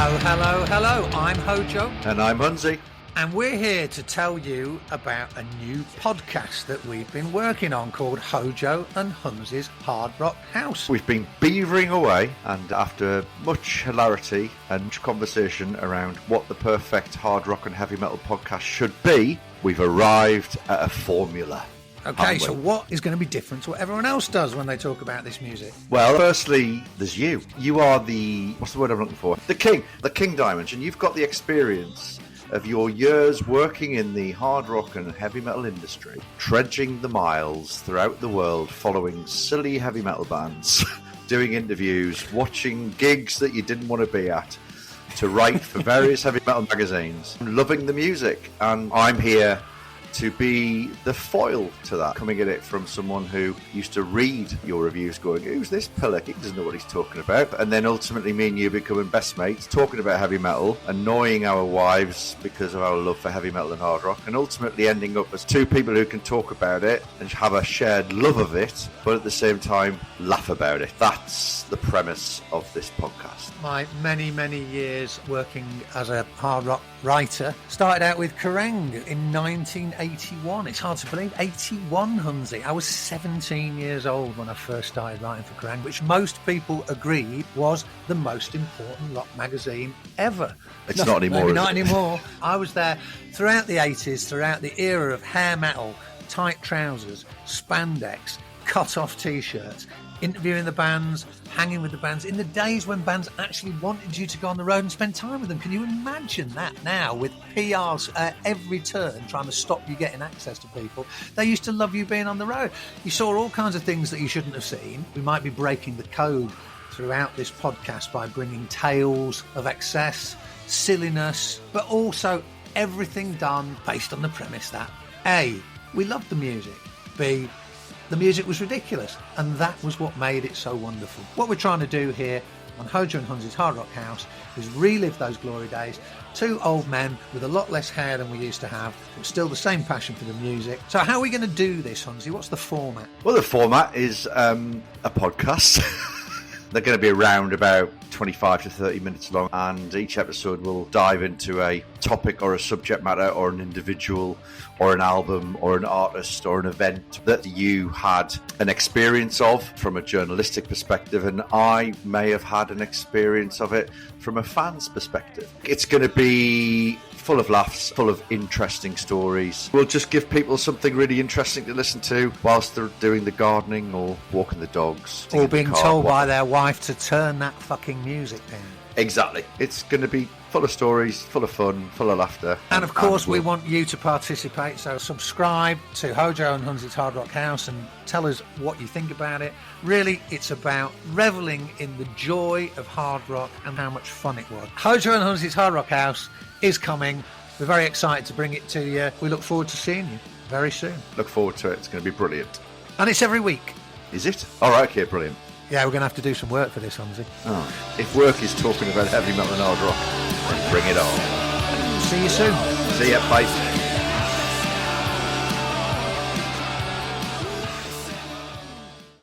Hello, hello, hello. I'm Hojo. And I'm Hunnsy. And we're here to tell you about a new podcast that we've been working on called Hojo and Hunnsy's Hard Rock House. We've been beavering away, and after much hilarity and much conversation around what the perfect hard rock and heavy metal podcast should be, we've arrived at a formula. Okay, so what is going to be different to what everyone else does when they talk about this music? Well, firstly, there's you. You are the, what's the word I'm looking for? The King Diamond, and you've got the experience of your years working in the hard rock and heavy metal industry, trudging the miles throughout the world, following silly heavy metal bands, doing interviews, watching gigs that you didn't want to be at, to write for various heavy metal magazines, loving the music. And I'm here to be the foil to that, coming at it from someone who used to read your reviews going, who's this pillock? He doesn't know what he's talking about. And then ultimately me and you becoming best mates, talking about heavy metal, annoying our wives because of our love for heavy metal and hard rock, and ultimately ending up as two people who can talk about it and have a shared love of it, but at the same time laugh about it. That's the premise of this podcast. My many, many years working as a hard rock writer started out with Kerrang in 1981. It's hard to believe. 81, Hunnsy. I was 17 years old when I first started writing for Kerrang, which most people agreed was the most important rock magazine ever. It's not anymore, is not it? anymore. I was there throughout the 80s, throughout the era of hair metal, tight trousers, spandex, cut-off T-shirts, interviewing the bands, hanging with the bands, in the days when bands actually wanted you to go on the road and spend time with them. Can you imagine that now, with PRs at every turn trying to stop you getting access to people? They used to love you being on the road. You saw all kinds of things that you shouldn't have seen. We might be breaking the code throughout this podcast by bringing tales of excess, silliness, but also everything done based on the premise that A, we loved the music, B, the music was ridiculous, and that was what made it so wonderful. What we're trying to do here on Hojo and Hunnsy's Hard Rock House is relive those glory days. Two old men with a lot less hair than we used to have, but still the same passion for the music. So how are we going to do this, Hunnsy? What's the format? Well, the format is a podcast. They're going to be around about 25 to 30 minutes long, and each episode will dive into a topic or a subject matter or an individual or an album or an artist or an event that you had an experience of from a journalistic perspective, and I may have had an experience of it from a fan's perspective. It's going to be full of laughs, full of interesting stories. We'll just give people something really interesting to listen to whilst they're doing the gardening or walking the dogs. Or being told by their wife to turn that fucking music down. Exactly. It's going to be full of stories, full of fun, full of laughter. And of course, we want you to participate. So subscribe to Hojo and Hunnsy's Hard Rock House and tell us what you think about it. Really, it's about reveling in the joy of hard rock and how much fun it was. Hojo and Hunnsy's Hard Rock House is coming. We're very excited to bring it to you. We look forward to seeing you very soon. Look forward to it. It's going to be brilliant. And it's every week. Is it? All right, okay, brilliant. Yeah, we're going to have to do some work for this, Hunnsy. Oh. If work is talking about heavy metal and hard rock, then bring it on. See you soon. See ya, bye.